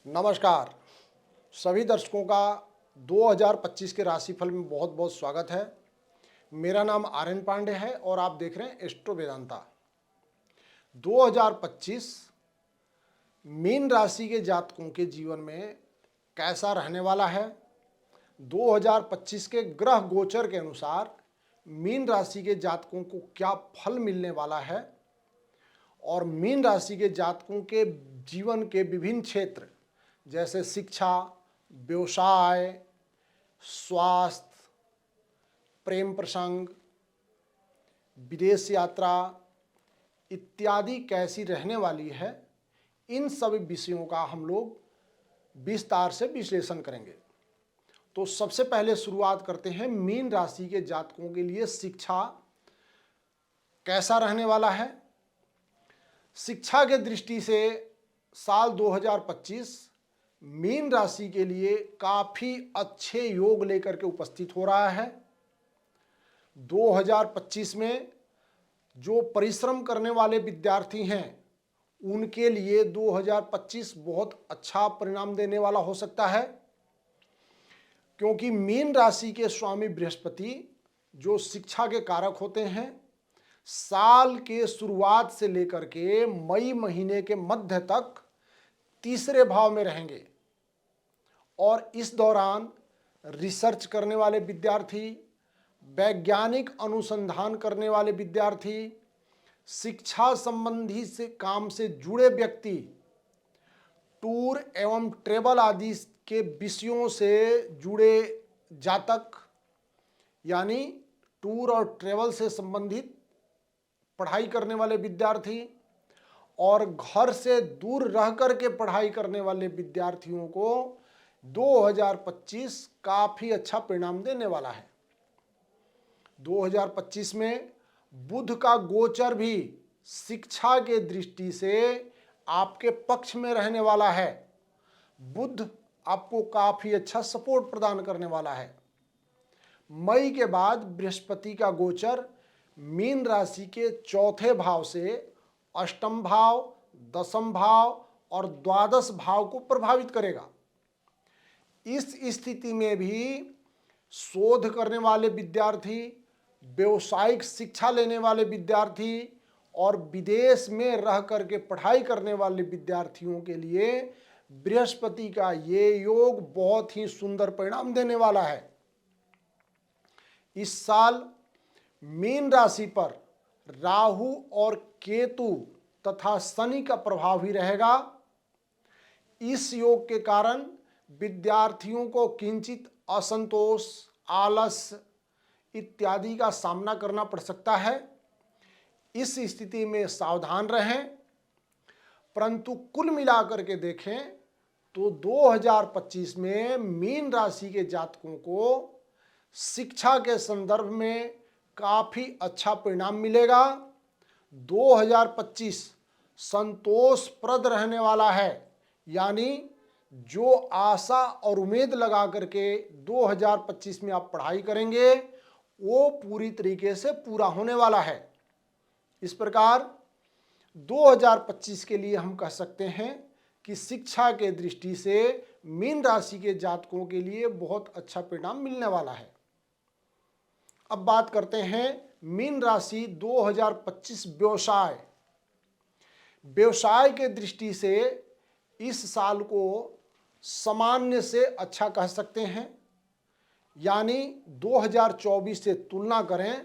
नमस्कार। सभी दर्शकों का 2025 के राशिफल में बहुत बहुत स्वागत है। मेरा नाम आर्यन पांडे है और आप देख रहे हैं एस्ट्रो वेदांता। 2025 मीन राशि के जातकों के जीवन में कैसा रहने वाला है? 2025 के ग्रह गोचर के अनुसार मीन राशि के जातकों को क्या फल मिलने वाला है और मीन राशि के जातकों के जीवन के विभिन्न क्षेत्र जैसे शिक्षा, व्यवसाय, स्वास्थ्य, प्रेम प्रसंग, विदेश यात्रा इत्यादि कैसी रहने वाली है, इन सभी विषयों का हम लोग विस्तार से विश्लेषण करेंगे। तो सबसे पहले शुरुआत करते हैं मीन राशि के जातकों के लिए शिक्षा कैसा रहने वाला है। शिक्षा के दृष्टि से साल 2025 मीन राशि के लिए काफी अच्छे योग लेकर के उपस्थित हो रहा है। 2025 में जो परिश्रम करने वाले विद्यार्थी हैं उनके लिए 2025 बहुत अच्छा परिणाम देने वाला हो सकता है, क्योंकि मीन राशि के स्वामी बृहस्पति जो शिक्षा के कारक होते हैं, साल के शुरुआत से लेकर के मई महीने के मध्य तक तीसरे भाव में रहेंगे और इस दौरान रिसर्च करने वाले विद्यार्थी, वैज्ञानिक अनुसंधान करने वाले विद्यार्थी, शिक्षा संबंधी से काम से जुड़े व्यक्ति, टूर एवं ट्रेवल आदि के विषयों से जुड़े जातक यानी टूर और ट्रेवल से संबंधित पढ़ाई करने वाले विद्यार्थी और घर से दूर रह कर के पढ़ाई करने वाले विद्यार्थियों को 2025 काफी अच्छा परिणाम देने वाला है। 2025 में बुध का गोचर भी शिक्षा के दृष्टि से आपके पक्ष में रहने वाला है। बुध आपको काफी अच्छा सपोर्ट प्रदान करने वाला है। मई के बाद बृहस्पति का गोचर मीन राशि के चौथे भाव से अष्टम भाव, दसम भाव और द्वादश भाव को प्रभावित करेगा। इस स्थिति में भी शोध करने वाले विद्यार्थी, व्यवसायिक शिक्षा लेने वाले विद्यार्थी और विदेश में रह करके पढ़ाई करने वाले विद्यार्थियों के लिए बृहस्पति का ये योग बहुत ही सुंदर परिणाम देने वाला है। इस साल मीन राशि पर राहु और केतु तथा शनि का प्रभाव भी रहेगा। इस योग के कारण विद्यार्थियों को किंचित असंतोष, आलस्य इत्यादि का सामना करना पड़ सकता है। इस स्थिति में सावधान रहें। परंतु कुल मिलाकर के देखें तो 2025 में मीन राशि के जातकों को शिक्षा के संदर्भ में काफी अच्छा परिणाम मिलेगा। 2025 संतोषप्रद रहने वाला है, यानी जो आशा और उम्मीद लगा करके 2025 में आप पढ़ाई करेंगे वो पूरी तरीके से पूरा होने वाला है। इस प्रकार 2025 के लिए हम कह सकते हैं कि शिक्षा के दृष्टि से मीन राशि के जातकों के लिए बहुत अच्छा परिणाम मिलने वाला है। अब बात करते हैं मीन राशि 2025 व्यवसाय के दृष्टि से इस साल को सामान्य से अच्छा कह सकते हैं, यानी 2024 से तुलना करें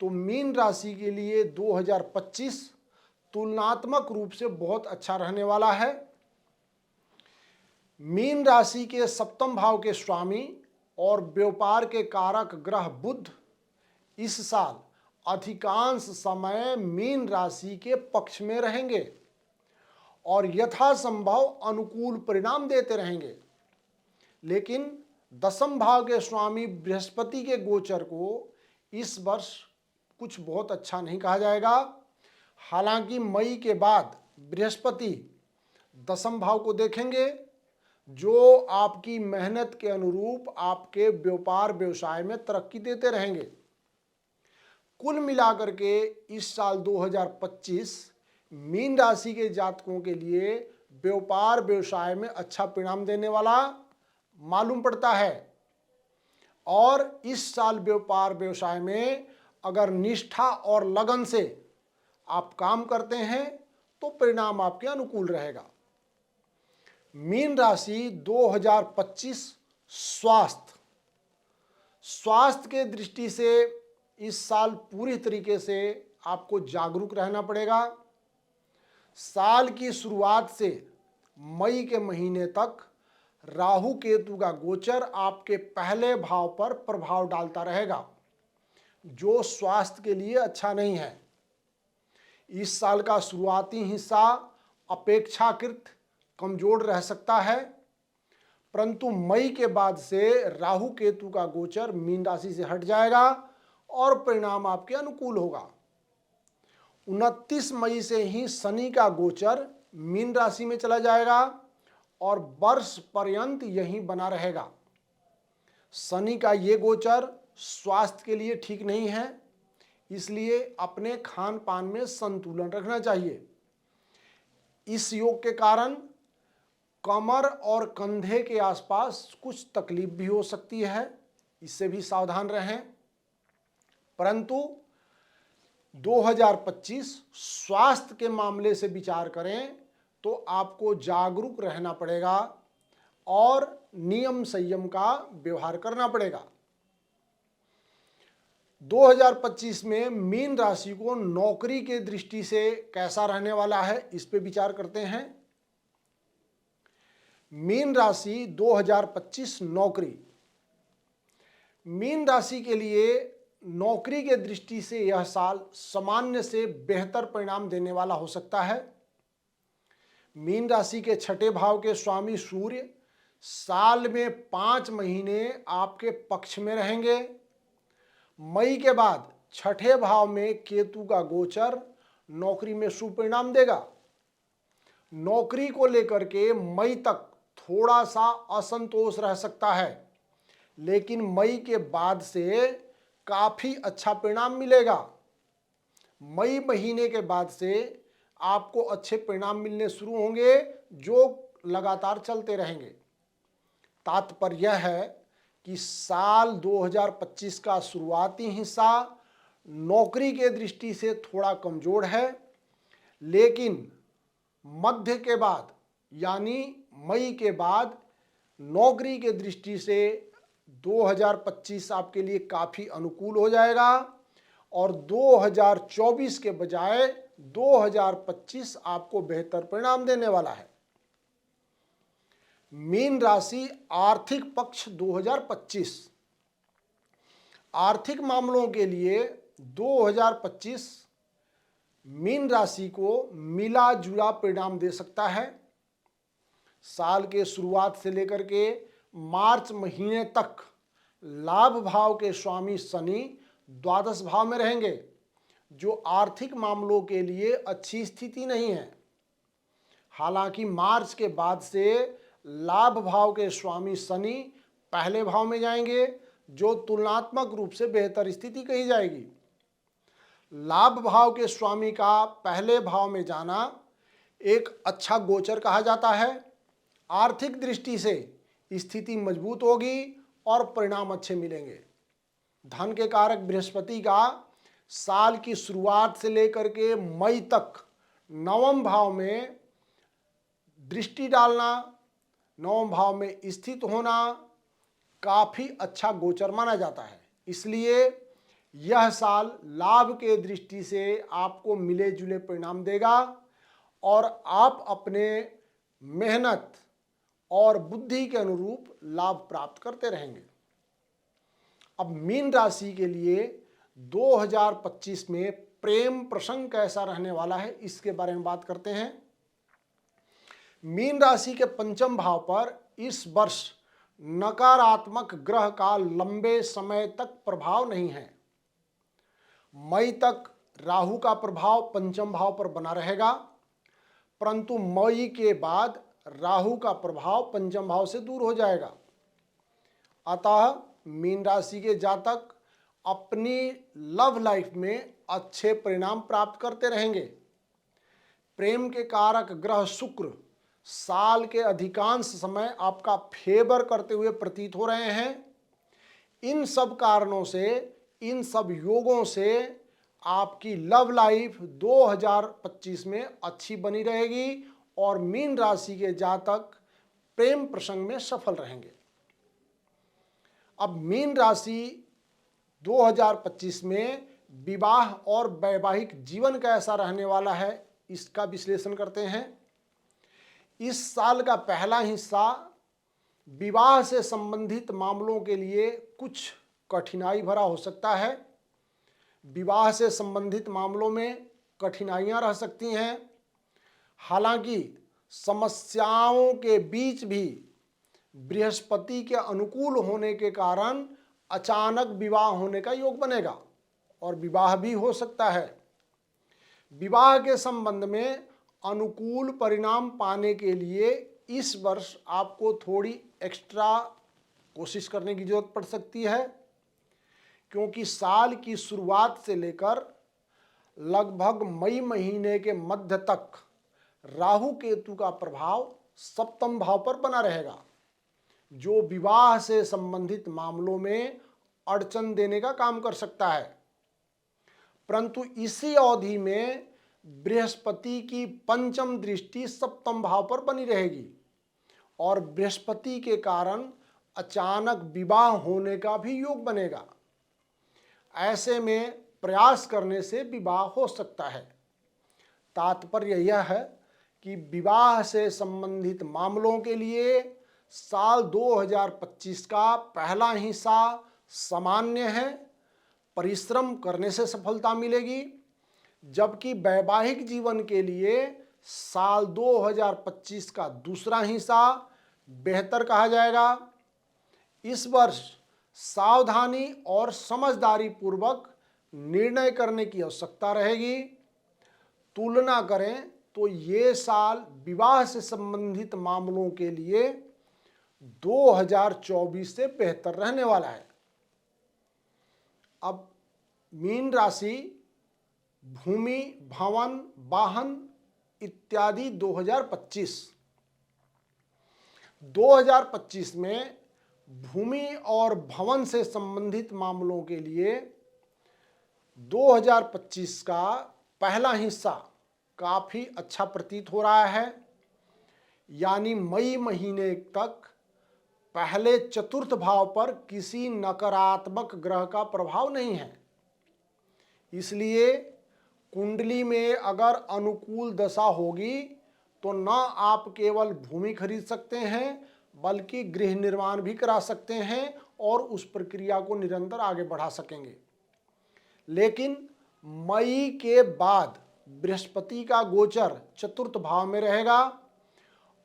तो मीन राशि के लिए 2025 तुलनात्मक रूप से बहुत अच्छा रहने वाला है। मीन राशि के सप्तम भाव के स्वामी और व्यापार के कारक ग्रह बुध इस साल अधिकांश समय मीन राशि के पक्ष में रहेंगे और यथासंभव अनुकूल परिणाम देते रहेंगे। लेकिन दसम भाव के स्वामी बृहस्पति के गोचर को इस वर्ष कुछ बहुत अच्छा नहीं कहा जाएगा। हालांकि मई के बाद बृहस्पति दसम भाव को देखेंगे, जो आपकी मेहनत के अनुरूप आपके व्यापार व्यवसाय में तरक्की देते रहेंगे। कुल मिलाकर के इस साल 2025 मीन राशि के जातकों के लिए व्यापार व्यवसाय में अच्छा परिणाम देने वाला मालूम पड़ता है। और इस साल व्यापार व्यवसाय में अगर निष्ठा और लगन से आप काम करते हैं तो परिणाम आपके अनुकूल रहेगा। मीन राशि 2025 स्वास्थ्य के दृष्टि से इस साल पूरी तरीके से आपको जागरूक रहना पड़ेगा। साल की शुरुआत से मई के महीने तक राहु केतु का गोचर आपके पहले भाव पर प्रभाव डालता रहेगा, जो स्वास्थ्य के लिए अच्छा नहीं है। इस साल का शुरुआती हिस्सा अपेक्षाकृत कमजोर रह सकता है, परंतु मई के बाद से राहु केतु का गोचर मीन राशि से हट जाएगा और परिणाम आपके अनुकूल होगा। 29 मई से ही शनि का गोचर मीन राशि में चला जाएगा और वर्ष पर्यंत यहीं बना रहेगा। शनि का ये गोचर स्वास्थ्य के लिए ठीक नहीं है, इसलिए अपने खान पान में संतुलन रखना चाहिए। इस योग के कारण कमर और कंधे के आसपास कुछ तकलीफ भी हो सकती है, इससे भी सावधान रहें। परंतु 2025 स्वास्थ्य के मामले से विचार करें तो आपको जागरूक रहना पड़ेगा और नियम संयम का व्यवहार करना पड़ेगा। 2025 में मीन राशि को नौकरी के दृष्टि से कैसा रहने वाला है, इस पे विचार करते हैं। मीन राशि 2025 नौकरी। मीन राशि के लिए नौकरी के दृष्टि से यह साल सामान्य से बेहतर परिणाम देने वाला हो सकता है। मीन राशि के छठे भाव के स्वामी सूर्य साल में 5 महीने आपके पक्ष में रहेंगे। मई के बाद छठे भाव में केतु का गोचर नौकरी में शुभ परिणाम देगा। नौकरी को लेकर के मई तक थोड़ा सा असंतोष रह सकता है, लेकिन मई के बाद से काफी अच्छा परिणाम मिलेगा। मई महीने के बाद से आपको अच्छे परिणाम मिलने शुरू होंगे, जो लगातार चलते रहेंगे। तात्पर्य यह है कि साल 2025 का शुरुआती हिस्सा नौकरी के दृष्टि से थोड़ा कमजोर है, लेकिन मध्य के बाद यानी मई के बाद नौकरी के दृष्टि से 2025 आपके लिए काफ़ी अनुकूल हो जाएगा और 2024 के बजाय 2025 आपको बेहतर परिणाम देने वाला है। मीन राशि आर्थिक पक्ष 2025। आर्थिक मामलों के लिए 2025 मीन राशि को मिला जुला परिणाम दे सकता है। साल के शुरुआत से लेकर के मार्च महीने तक लाभ भाव के स्वामी शनि द्वादश भाव में रहेंगे, जो आर्थिक मामलों के लिए अच्छी स्थिति नहीं है। हालांकि मार्च के बाद से लाभ भाव के स्वामी शनि पहले भाव में जाएंगे, जो तुलनात्मक रूप से बेहतर स्थिति कही जाएगी। लाभ भाव के स्वामी का पहले भाव में जाना एक अच्छा गोचर कहा जाता है। आर्थिक दृष्टि से स्थिति मजबूत होगी और परिणाम अच्छे मिलेंगे। धन के कारक बृहस्पति का साल की शुरुआत से लेकर के मई तक नवम भाव में दृष्टि डालना, नवम भाव में स्थित होना काफी अच्छा गोचर माना जाता है। इसलिए यह साल लाभ के दृष्टि से आपको मिले जुले परिणाम देगा और आप अपने मेहनत और बुद्धि के अनुरूप लाभ प्राप्त करते रहेंगे। अब मीन राशि के लिए 2025 में प्रेम प्रसंग कैसा रहने वाला है, इसके बारे में बात करते हैं। मीन राशि के पंचम भाव पर इस वर्ष नकारात्मक ग्रह का लंबे समय तक प्रभाव नहीं है। मई तक राहु का प्रभाव पंचम भाव पर बना रहेगा, परंतु मई के बाद राहु का प्रभाव पंचम भाव से दूर हो जाएगा। अतः मीन राशि के जातक अपनी लव लाइफ में अच्छे परिणाम प्राप्त करते रहेंगे। प्रेम के कारक ग्रह शुक्र साल के अधिकांश समय आपका फेवर करते हुए प्रतीत हो रहे हैं। इन सब कारणों से, इन सब योगों से आपकी लव लाइफ 2025 में अच्छी बनी रहेगी और मीन राशि के जातक प्रेम प्रसंग में सफल रहेंगे। अब मीन राशि 2025 में विवाह और वैवाहिक जीवन कैसा रहने वाला है, इसका विश्लेषण करते हैं। इस साल का पहला हिस्सा विवाह से संबंधित मामलों के लिए कुछ कठिनाई भरा हो सकता है। विवाह से संबंधित मामलों में कठिनाइयां रह सकती हैं। हालांकि समस्याओं के बीच भी बृहस्पति के अनुकूल होने के कारण अचानक विवाह होने का योग बनेगा और विवाह भी हो सकता है। विवाह के संबंध में अनुकूल परिणाम पाने के लिए इस वर्ष आपको थोड़ी एक्स्ट्रा कोशिश करने की जरूरत पड़ सकती है, क्योंकि साल की शुरुआत से लेकर लगभग मई महीने के मध्य तक राहु केतु का प्रभाव सप्तम भाव पर बना रहेगा, जो विवाह से संबंधित मामलों में अड़चन देने का काम कर सकता है। परंतु इसी अवधि में बृहस्पति की पंचम दृष्टि सप्तम भाव पर बनी रहेगी और बृहस्पति के कारण अचानक विवाह होने का भी योग बनेगा। ऐसे में प्रयास करने से विवाह हो सकता है। तात्पर्य यह है कि विवाह से संबंधित मामलों के लिए साल 2025 का पहला हिस्सा सामान्य है, परिश्रम करने से सफलता मिलेगी, जबकि वैवाहिक जीवन के लिए साल 2025 का दूसरा हिस्सा बेहतर कहा जाएगा। इस वर्ष सावधानी और समझदारी पूर्वक निर्णय करने की आवश्यकता रहेगी। तुलना करें तो ये साल विवाह से संबंधित मामलों के लिए 2024 से बेहतर रहने वाला है। अब मीन राशि भूमि, भवन, वाहन इत्यादि 2025 में भूमि और भवन से संबंधित मामलों के लिए 2025 का पहला हिस्सा काफ़ी अच्छा प्रतीत हो रहा है। यानी मई महीने तक पहले चतुर्थ भाव पर किसी नकारात्मक ग्रह का प्रभाव नहीं है। इसलिए कुंडली में अगर अनुकूल दशा होगी तो न आप केवल भूमि खरीद सकते हैं बल्कि गृह निर्माण भी करा सकते हैं और उस प्रक्रिया को निरंतर आगे बढ़ा सकेंगे। लेकिन मई के बाद बृहस्पति का गोचर चतुर्थ भाव में रहेगा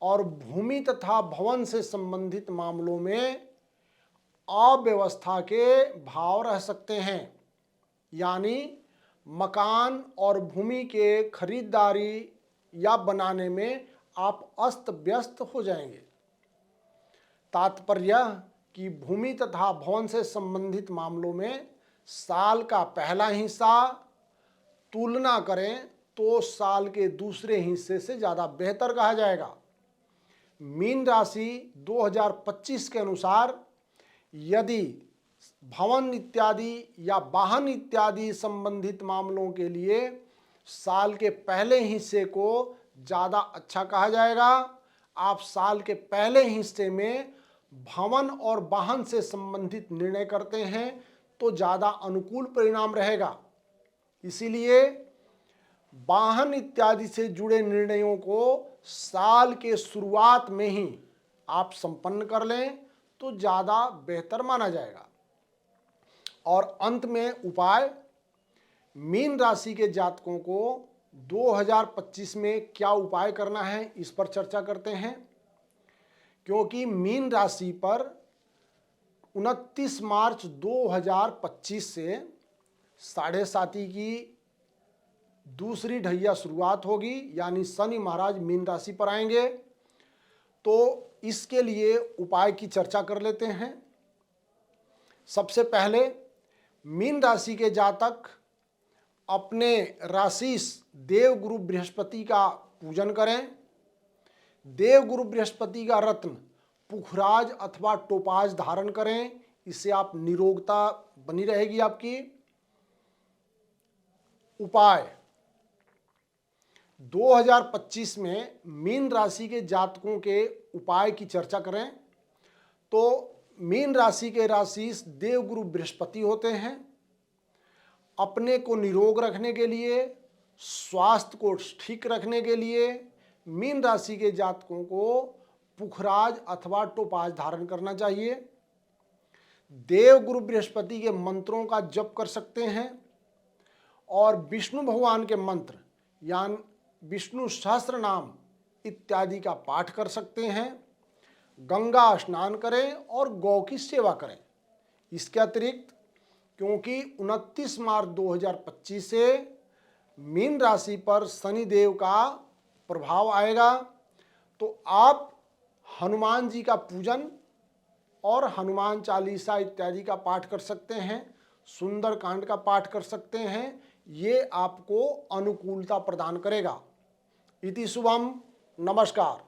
और भूमि तथा भवन से संबंधित मामलों में अव्यवस्था के भाव रह सकते हैं। यानी मकान और भूमि के खरीदारी या बनाने में आप अस्त व्यस्त हो जाएंगे। तात्पर्य कि भूमि तथा भवन से संबंधित मामलों में साल का पहला हिस्सा तुलना करें तो साल के दूसरे हिस्से से ज़्यादा बेहतर कहा जाएगा। मीन राशि 2025 के अनुसार यदि भवन इत्यादि या वाहन इत्यादि संबंधित मामलों के लिए साल के पहले हिस्से को ज़्यादा अच्छा कहा जाएगा। आप साल के पहले हिस्से में भवन और वाहन से संबंधित निर्णय करते हैं तो ज़्यादा अनुकूल परिणाम रहेगा। इसीलिए वाहन इत्यादि से जुड़े निर्णयों को साल के शुरुआत में ही आप संपन्न कर लें तो ज़्यादा बेहतर माना जाएगा। और अंत में उपाय, मीन राशि के जातकों को 2025 में क्या उपाय करना है इस पर चर्चा करते हैं। क्योंकि मीन राशि पर 29 मार्च 2025 से साढ़े साती की दूसरी ढैया शुरुआत होगी, यानी शनि महाराज मीन राशि पर आएंगे। तो इसके लिए उपाय की चर्चा कर लेते हैं। सबसे पहले मीन राशि के जातक अपने राशिस देवगुरु बृहस्पति का पूजन करें। देवगुरु बृहस्पति का रत्न पुखराज अथवा टोपाज धारण करें, इससे आप निरोगता बनी रहेगी आपकी। उपाय 2025 में मीन राशि के जातकों के उपाय की चर्चा करें तो मीन राशि के राशिश देवगुरु बृहस्पति होते हैं। अपने को निरोग रखने के लिए, स्वास्थ्य को ठीक रखने के लिए मीन राशि के जातकों को पुखराज अथवा टोपाज धारण करना चाहिए। देवगुरु बृहस्पति के मंत्रों का जप कर सकते हैं और विष्णु भगवान के मंत्र यानी विष्णु सहस्त्र नाम इत्यादि का पाठ कर सकते हैं। गंगा स्नान करें और गौ की सेवा करें। इसके अतिरिक्त क्योंकि 29 मार्च 2025 से मीन राशि पर शनिदेव का प्रभाव आएगा, तो आप हनुमान जी का पूजन और हनुमान चालीसा इत्यादि का पाठ कर सकते हैं, सुंदर कांड का पाठ कर सकते हैं। ये आपको अनुकूलता प्रदान करेगा। इति शुभम। नमस्कार।